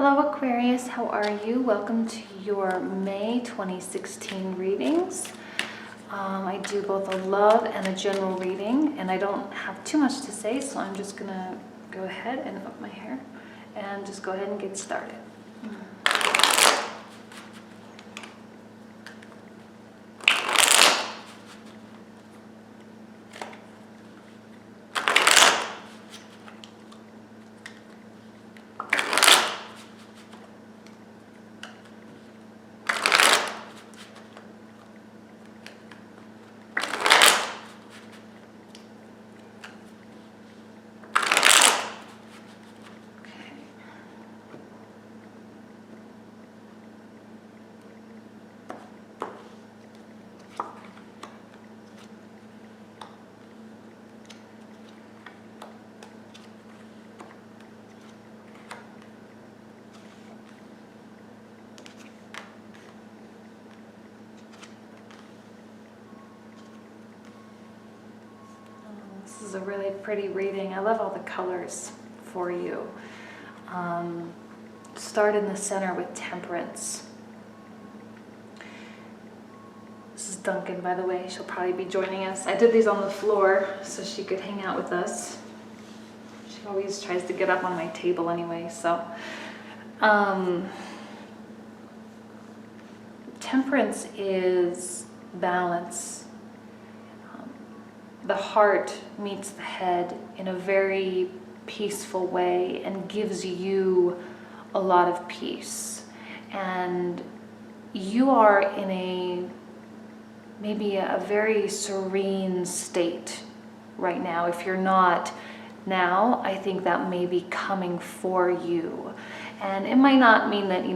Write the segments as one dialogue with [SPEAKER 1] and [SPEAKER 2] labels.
[SPEAKER 1] Hello Aquarius, how are you? Welcome to your May 2016 readings. I do both a love and a general reading, and I don't have too much to say, so I'm just gonna go ahead and up my hair and just go ahead and get started. This is a really pretty reading. I love all the colors for you. Start in the center with Temperance. This is Duncan, by the way. She'll probably be joining us. I did these on the floor so she could hang out with us. She always tries to get up on my table anyway, so. Temperance is balance. The heart meets the head in a very peaceful way and gives you a lot of peace. And you are in maybe a very serene state right now. If you're not now, I think that may be coming for you. And it might not mean that,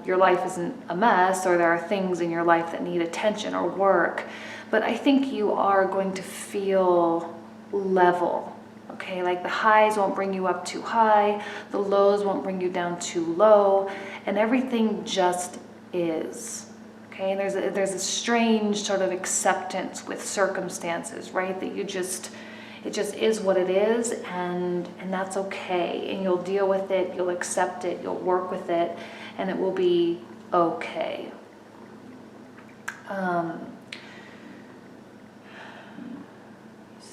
[SPEAKER 1] your life isn't a mess or there are things in your life that need attention or work, but I think you are going to feel level, okay? Like the highs won't bring you up too high, the lows won't bring you down too low, and everything just is, okay? And there's a strange sort of acceptance with circumstances, right? That it just is what it is, and that's okay. And you'll deal with it, you'll accept it, you'll work with it, and it will be okay.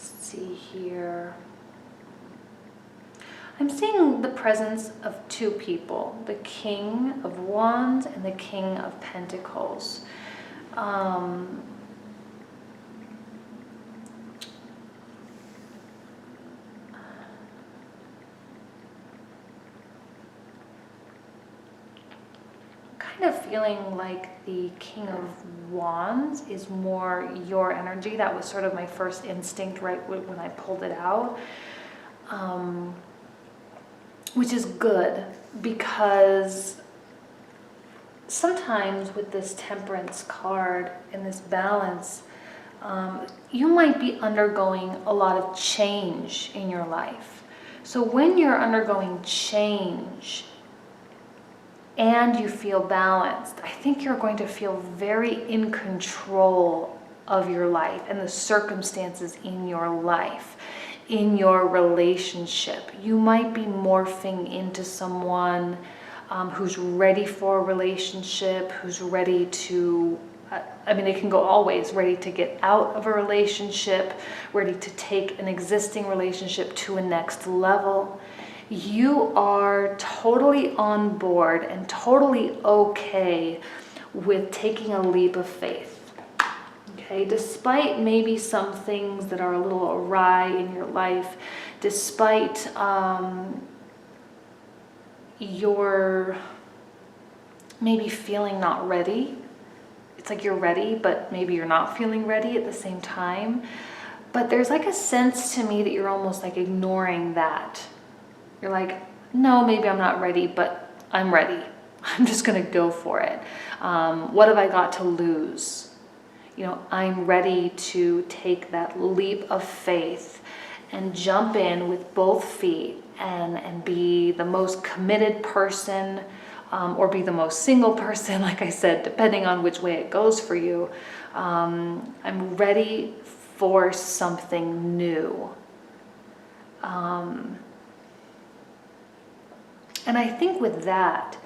[SPEAKER 1] See here. I'm seeing the presence of two people, the King of Wands and the King of Pentacles. Kind of feeling like the King of Wands is more your energy. That was sort of my first instinct right when I pulled it out, which is good, because sometimes with this Temperance card and this balance, you might be undergoing a lot of change in your life. So when you're undergoing change and you feel balanced, I think you're going to feel very in control of your life and the circumstances in your life, in your relationship. You might be morphing into someone who's ready for a relationship, who's ready to, it can go all ways, ready to get out of a relationship, ready to take an existing relationship to a next level. You are totally on board and totally okay with taking a leap of faith, okay? Despite maybe some things that are a little awry in your life, despite your maybe feeling not ready. It's like you're ready, but maybe you're not feeling ready at the same time. But there's like a sense to me that you're almost like ignoring that. You're like, no, maybe I'm not ready, but I'm ready. I'm just gonna go for it. What have I got to lose? I'm ready to take that leap of faith and jump in with both feet and be the most committed person, or be the most single person, like I said, depending on which way it goes for you. I'm ready for something new. And I think with that,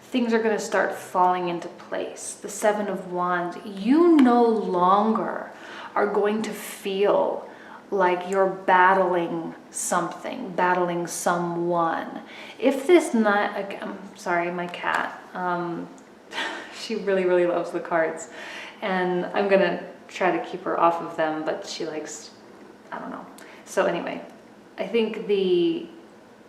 [SPEAKER 1] things are going to start falling into place. The Seven of Wands, you no longer are going to feel like you're battling something, battling someone. If this not, I'm sorry, my cat, she really, really loves the cards. And I'm going to try to keep her off of them, but she likes, I don't know. So anyway, I think the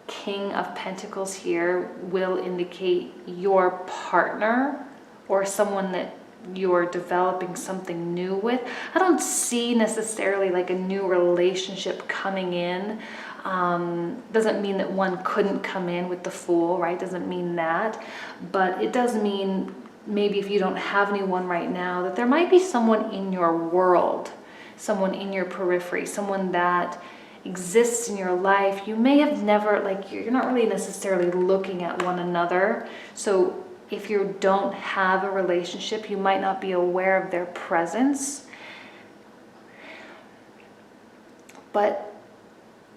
[SPEAKER 1] King of Pentacles here will indicate your partner or someone that you're developing something new with. I don't see necessarily like a new relationship coming in. Doesn't mean that one couldn't come in with the Fool, right? Doesn't mean that. But it does mean maybe if you don't have anyone right now, that there might be someone in your world, someone in your periphery, someone that exists in your life. You may have never, like, you're not really necessarily looking at one another. So if you don't have a relationship, you might not be aware of their presence. But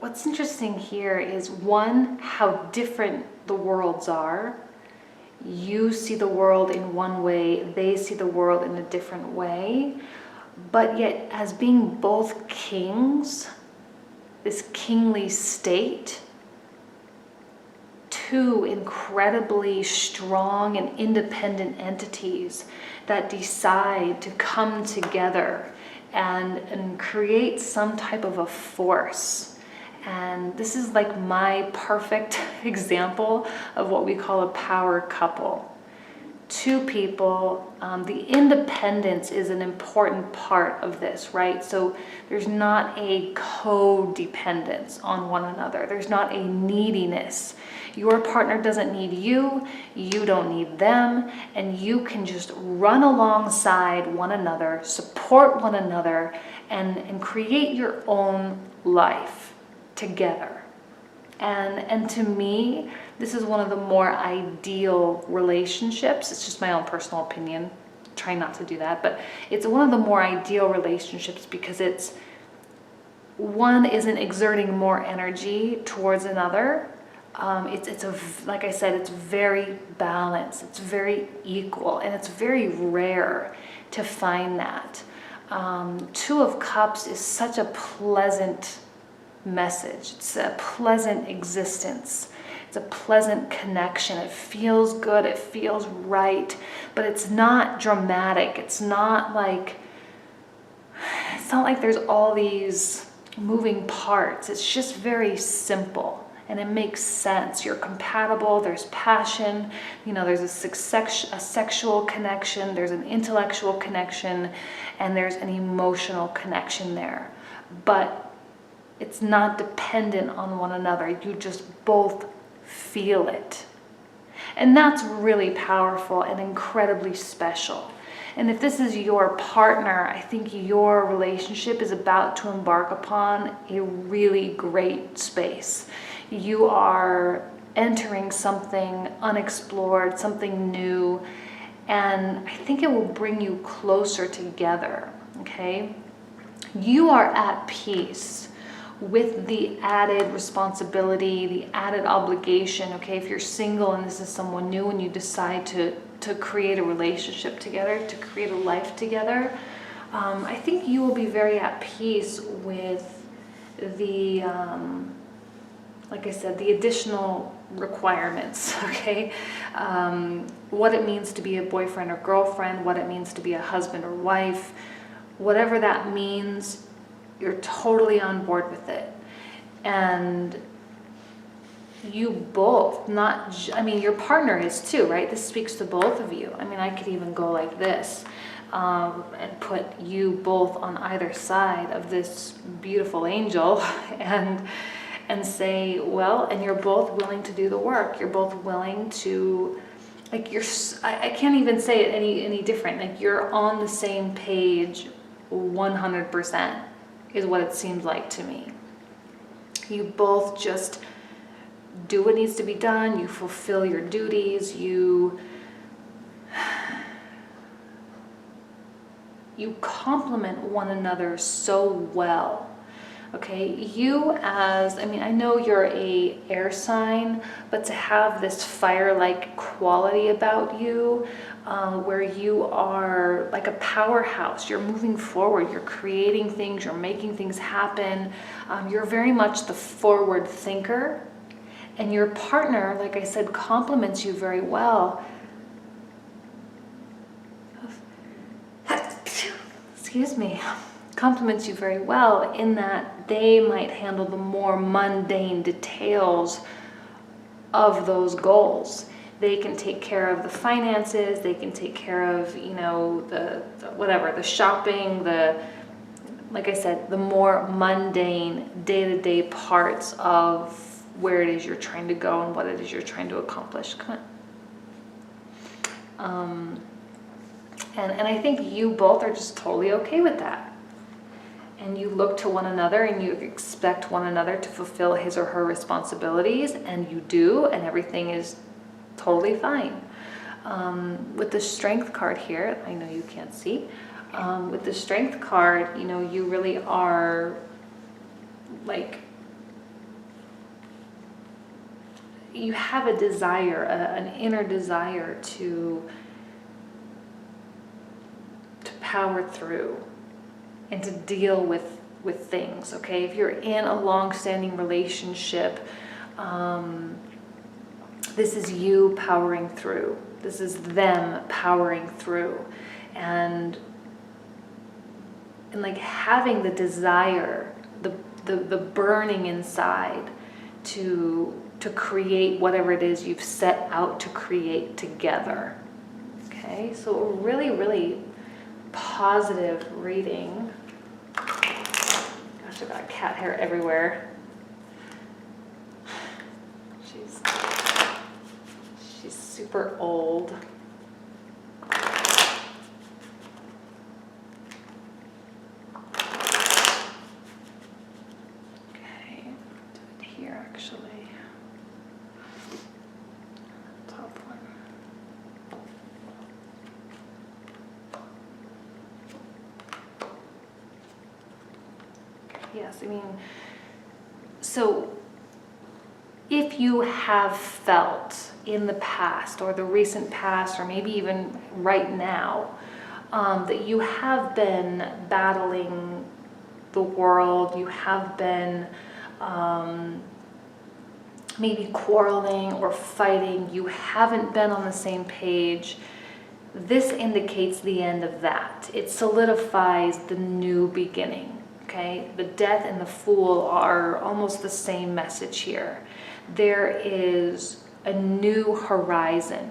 [SPEAKER 1] what's interesting here is, one, how different the worlds are. You see the world in one way, they see the world in a different way. But yet, as being both kings, this kingly state, two incredibly strong and independent entities that decide to come together and create some type of a force. And this is like my perfect example of what we call a power couple. Two people, the independence is an important part of this, right? So there's not a codependence on one another. There's not a neediness. Your partner doesn't need you, you don't need them, and you can just run alongside one another, support one another, and create your own life together. And to me, this is one of the more ideal relationships. It's just my own personal opinion. Try not to do that. But it's one of the more ideal relationships because it's, one isn't exerting more energy towards another. It's like I said, it's very balanced. It's very equal. And it's very rare to find that. Two of Cups is such a pleasant message. It's a pleasant existence. It's a pleasant connection. It feels good. It feels right. But it's not dramatic. It's not like there's all these moving parts. It's just very simple. And it makes sense. You're compatible. There's passion. You know, there's a sexual connection. There's an intellectual connection. And there's an emotional connection there. But it's not dependent on one another. You just both feel it. And that's really powerful and incredibly special. And if this is your partner, I think your relationship is about to embark upon a really great space. You are entering something unexplored, something new, and I think it will bring you closer together, okay? You are at peace with the added responsibility, the added obligation, okay? If you're single and this is someone new and you decide to create a relationship together, to create a life together, I think you will be very at peace with the, like I said, the additional requirements, okay? What it means to be a boyfriend or girlfriend, what it means to be a husband or wife, whatever that means, you're totally on board with it. And you both, your partner is too, right? This speaks to both of you. I mean, I could even go like this and put you both on either side of this beautiful angel and say, well, and you're both willing to do the work. You're both willing to, like, I can't even say it any different. Like, you're on the same page 100%. Is what it seems like to me. You both just do what needs to be done. You fulfill your duties. You complement one another so well. Okay, you as, I mean, I know you're a air sign, but to have this fire-like quality about you, where you are like a powerhouse, you're moving forward, you're creating things, you're making things happen, you're very much the forward thinker, and your partner, like I said, compliments you very well. Excuse me. Compliments you very well in that they might handle the more mundane details of those goals. They can take care of the finances, they can take care of, you know, the whatever, the shopping, like I said, the more mundane day-to-day parts of where it is you're trying to go and what it is you're trying to accomplish. Come on. And I think you both are just totally okay with that. And you look to one another and you expect one another to fulfill his or her responsibilities, and you do, and everything is totally fine. With the Strength card here, I know you can't see, with the Strength card, you know, you really are like, you have a desire, an inner desire to power through and to deal with things, okay? If you're in a long-standing relationship, this is you powering through. This is them powering through. And like having the desire, the burning inside to create whatever it is you've set out to create together. Okay, so a really, really positive reading. Gosh, I've got cat hair everywhere. She's super old. Okay, do it here actually. Top one. Yes, I mean, so if you have felt in the past or the recent past or maybe even right now that you have been battling the world, you have been maybe quarreling or fighting, you haven't been on the same page, this indicates the end of that. It solidifies the new beginning. Okay, the Death and the Fool are almost the same message here. There is a new horizon.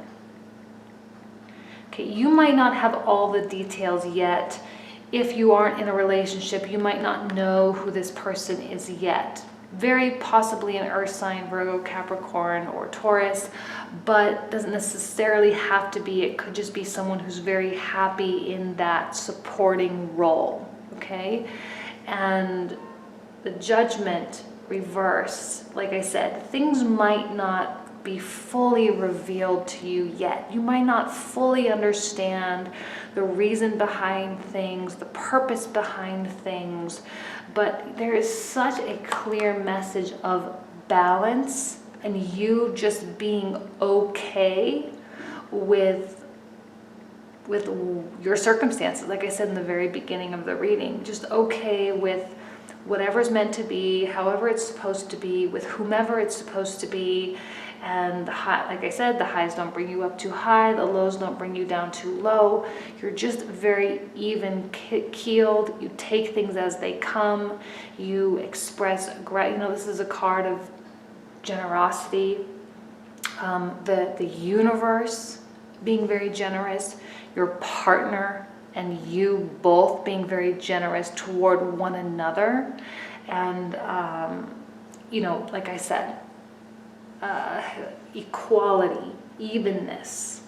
[SPEAKER 1] Okay, you might not have all the details yet. If you aren't in a relationship, you might not know who this person is yet. Very possibly an Earth sign, Virgo, Capricorn, or Taurus, but doesn't necessarily have to be. It could just be someone who's very happy in that supporting role. Okay. And the Judgment reverse, like I said, things might not be fully revealed to you yet. You might not fully understand the reason behind things, the purpose behind things, but there is such a clear message of balance and you just being okay with your circumstances, like I said in the very beginning of the reading, just okay with whatever's meant to be, however it's supposed to be, with whomever it's supposed to be. And the high, like I said, the highs don't bring you up too high, the lows don't bring you down too low. You're just very even keeled. You take things as they come. You express, you know, this is a card of generosity. The universe being very generous, your partner and you both being very generous toward one another. And, you know, like I said, equality, evenness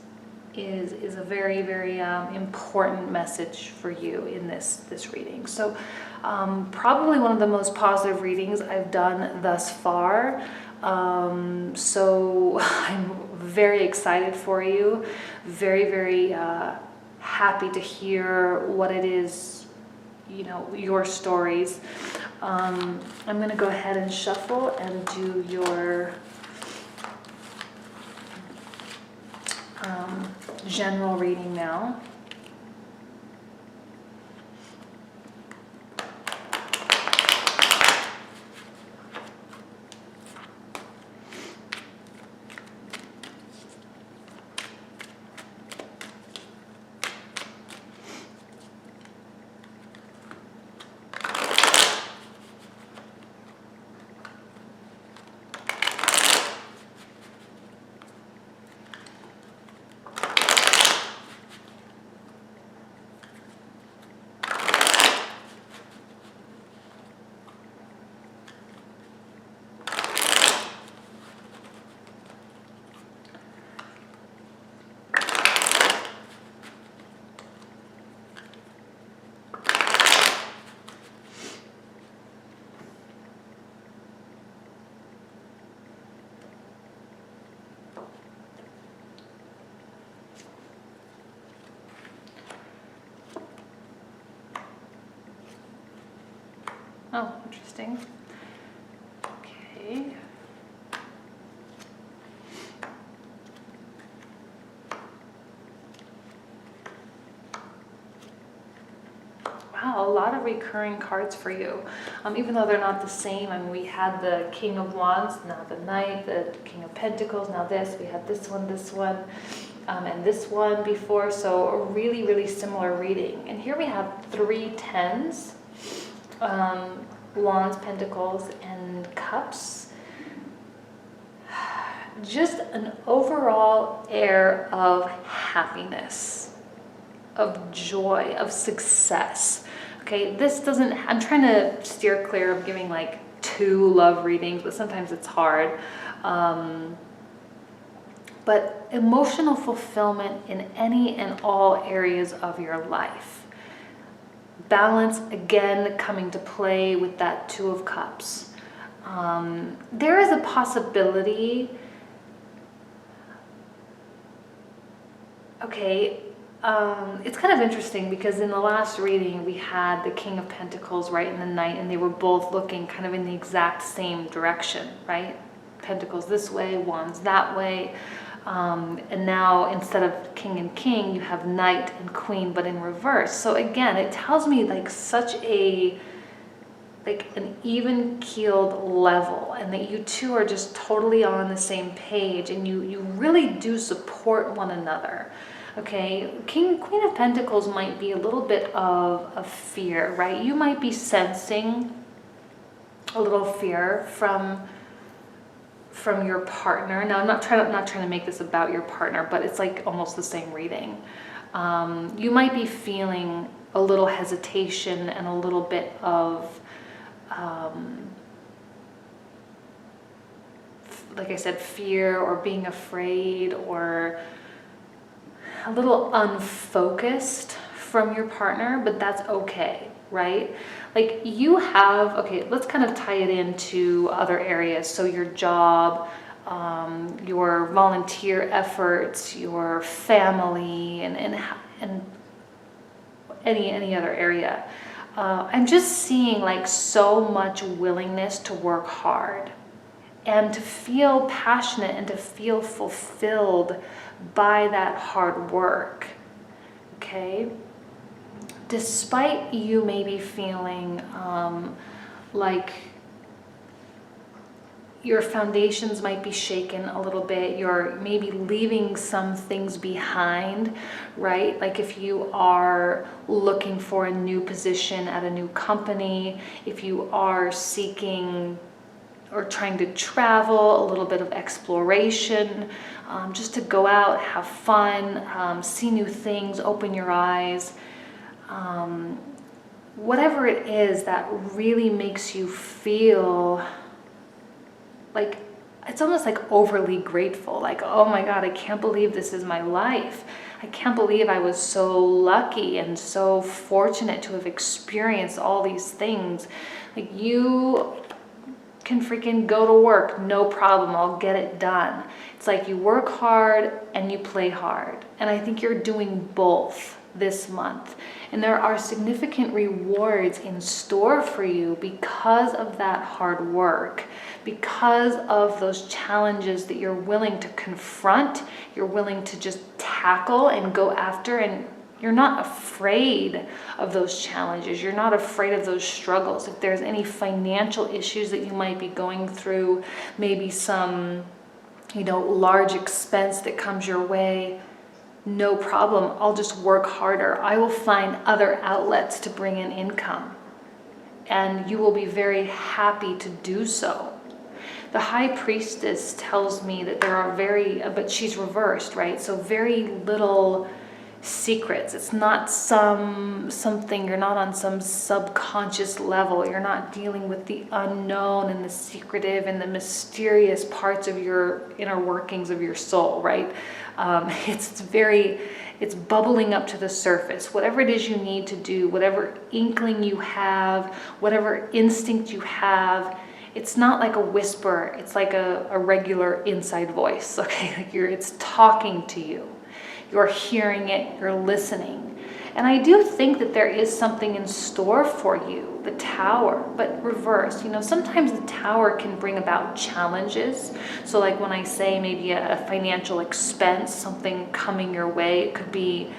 [SPEAKER 1] is a very, very important message for you in this reading. So probably one of the most positive readings I've done thus far. So I'm very excited for you, very, very happy to hear what it is you know, your stories. I'm going to go ahead and shuffle and do your general reading now. Oh, interesting. Okay. Wow, a lot of recurring cards for you. Even though they're not the same. I mean, we had the King of Wands, now the Knight, the King of Pentacles, now this. We had this one, and this one before. So a really, really similar reading. And here we have 3 tens. Wands, Pentacles, and Cups. Just an overall air of happiness, of joy, of success. Okay, this doesn't, I'm trying to steer clear of giving like 2 love readings, but sometimes it's hard. But emotional fulfillment in any and all areas of your life. Balance, again, coming to play with that 2 of Cups. There is a possibility, okay, it's kind of interesting because in the last reading we had the King of Pentacles, right, and the Knight, and they were both looking kind of in the exact same direction, right? Pentacles this way, Wands that way. And now instead of King and King, you have Knight and Queen, but in reverse. So again, it tells me like such a, like an even keeled level, and that you two are just totally on the same page, and you really do support one another. Okay, Queen of Pentacles might be a little bit of fear, right? You might be sensing a little fear from your partner. Now, I'm not trying to make this about your partner, but it's like almost the same reading. You might be feeling a little hesitation and a little bit of, like I said, fear or being afraid or a little unfocused from your partner, but that's okay, right? Like you have, okay, let's kind of tie it into other areas. So your job, your volunteer efforts, your family, and any other area. I'm just seeing like so much willingness to work hard and to feel passionate and to feel fulfilled by that hard work, okay? Despite you maybe feeling like your foundations might be shaken a little bit, you're maybe leaving some things behind, right? Like if you are looking for a new position at a new company, if you are seeking or trying to travel, a little bit of exploration, just to go out, have fun, see new things, open your eyes. Whatever it is that really makes you feel like, it's almost like overly grateful, like, oh my God, I can't believe this is my life. I can't believe I was so lucky and so fortunate to have experienced all these things. Like you can freaking go to work, no problem, I'll get it done. It's like you work hard and you play hard. And I think you're doing both this month. And there are significant rewards in store for you because of that hard work, because of those challenges that you're willing to confront, you're willing to just tackle and go after, and you're not afraid of those challenges. You're not afraid of those struggles. If there's any financial issues that you might be going through, maybe some, large expense that comes your way, no problem. I'll just work harder. I will find other outlets to bring in income. And you will be very happy to do so. The High Priestess tells me that there are but she's reversed, right? So very little secrets. It's not something, you're not on some subconscious level. You're not dealing with the unknown and the secretive and the mysterious parts of your inner workings of your soul, right? It's bubbling up to the surface. Whatever it is you need to do, whatever inkling you have, whatever instinct you have, it's not like a whisper. It's like a regular inside voice, okay? Like it's talking to you. You're hearing it, you're listening. And I do think that there is something in store for you, the Tower, but reversed. Sometimes the Tower can bring about challenges. So like when I say maybe a financial expense, something coming your way, it could be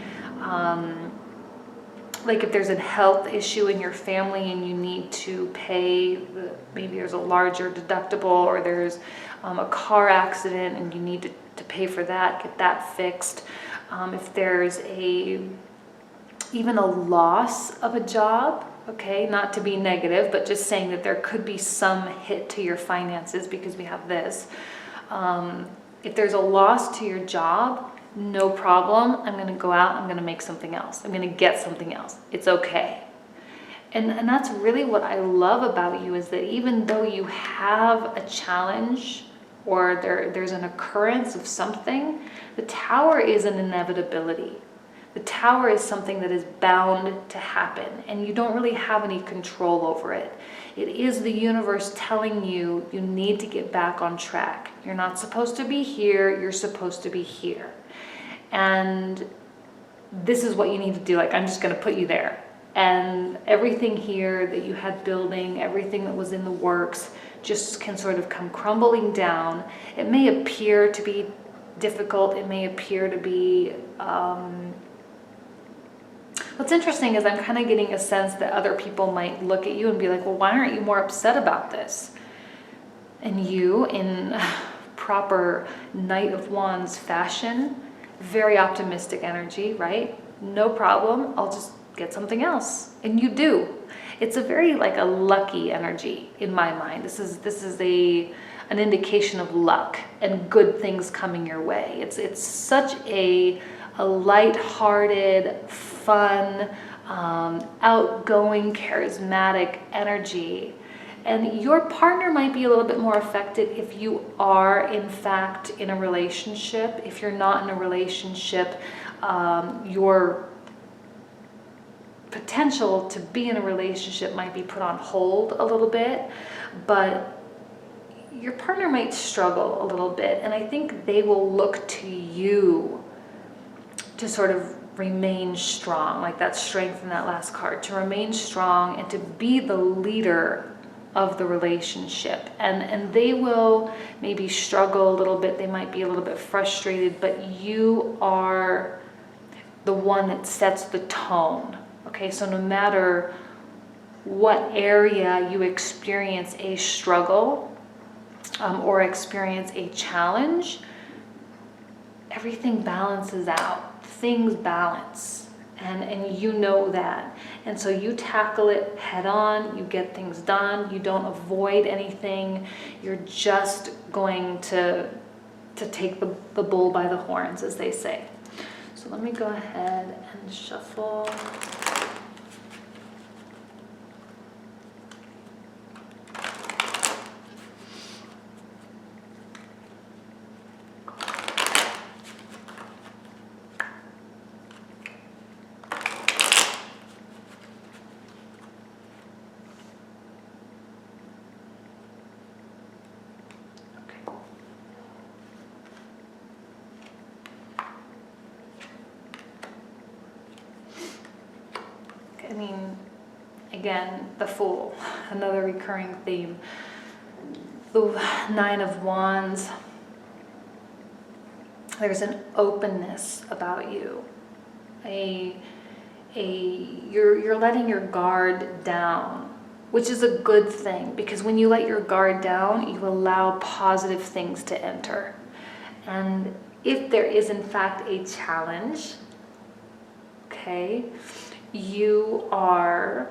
[SPEAKER 1] like if there's a health issue in your family and you need to pay, maybe there's a larger deductible, or there's a car accident and you need to pay for that, get that fixed. If there's even a loss of a job, okay, not to be negative, but just saying that there could be some hit to your finances because we have this. If there's a loss to your job, no problem. I'm going to go out, I'm going to make something else. I'm going to get something else. It's okay. And that's really what I love about you, is that even though you have a challenge or there's an occurrence of something, the Tower is an inevitability. The Tower is something that is bound to happen, and you don't really have any control over it. It is the universe telling you you need to get back on track. You're not supposed to be here, you're supposed to be here. And this is what you need to do. Like, I'm just going to put you there. And everything here that you had building, everything that was in the works, just can sort of come crumbling down. It may appear to be difficult. It may appear to be... What's interesting is I'm kind of getting a sense that other people might look at you and be like, well, why aren't you more upset about this? And you, in proper Knight of Wands fashion, very optimistic energy, right? No problem. I'll just get something else. And you do. It's a very a lucky energy in my mind. This is an indication of luck and good things coming your way. It's such a light-hearted, fun, outgoing, charismatic energy. And your partner might be a little bit more affected if you are, in fact, in a relationship. If you're not in a relationship, your potential to be in a relationship might be put on hold a little bit, but your partner might struggle a little bit. And I think they will look to you to sort of remain strong, like that strength in that last card, to remain strong and to be the leader of the relationship. And they will maybe struggle a little bit. They might be a little bit frustrated, but you are the one that sets the tone. Okay, so no matter what area you experience a struggle or experience a challenge, everything balances out. Things balance, and you know that. And so you tackle it head on, you get things done, you don't avoid anything. You're just going to take the bull by the horns, as they say. So let me go ahead and shuffle. I mean, again, the Fool, another recurring theme. The Nine of Wands. There's an openness about you. You're letting your guard down, which is a good thing, because when you let your guard down, you allow positive things to enter. And if there is in fact a challenge, okay, you are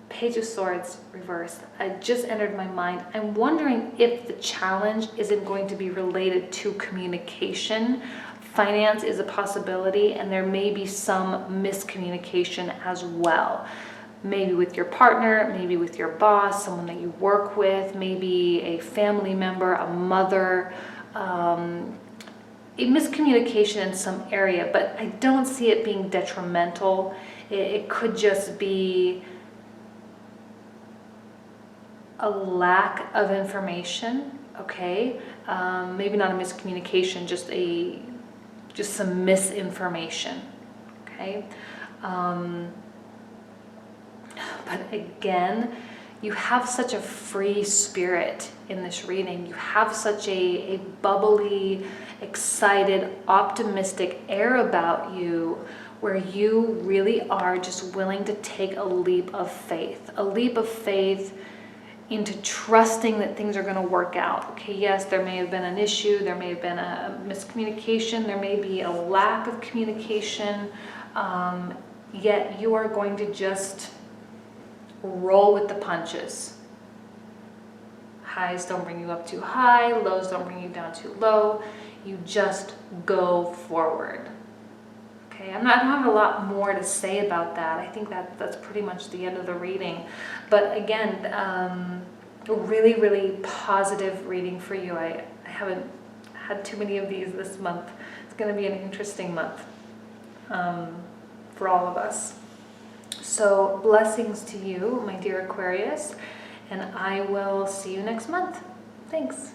[SPEAKER 1] Page of Swords reversed. I just entered my mind. I'm wondering if the challenge isn't going to be related to communication. Finance is a possibility, and there may be some miscommunication as well. Maybe with your partner, maybe with your boss, someone that you work with, maybe a family member, a mother, a miscommunication in some area, but I don't see it being detrimental. It could just be a lack of information, okay? Maybe not a miscommunication, just some misinformation, okay? But again, you have such a free spirit in this reading. You have such a bubbly, excited, optimistic air about you, where you really are just willing to take a leap of faith into trusting that things are going to work out. Okay, yes, there may have been an issue, there may have been a miscommunication, there may be a lack of communication, yet you are going to just roll with the punches. Highs don't bring you up too high, lows don't bring you down too low. You just go forward. Okay, I don't have a lot more to say about that. I think that's pretty much the end of the reading. But again, a really, really positive reading for you. I haven't had too many of these this month. It's going to be an interesting month for all of us. So blessings to you, my dear Aquarius, and I will see you next month. Thanks.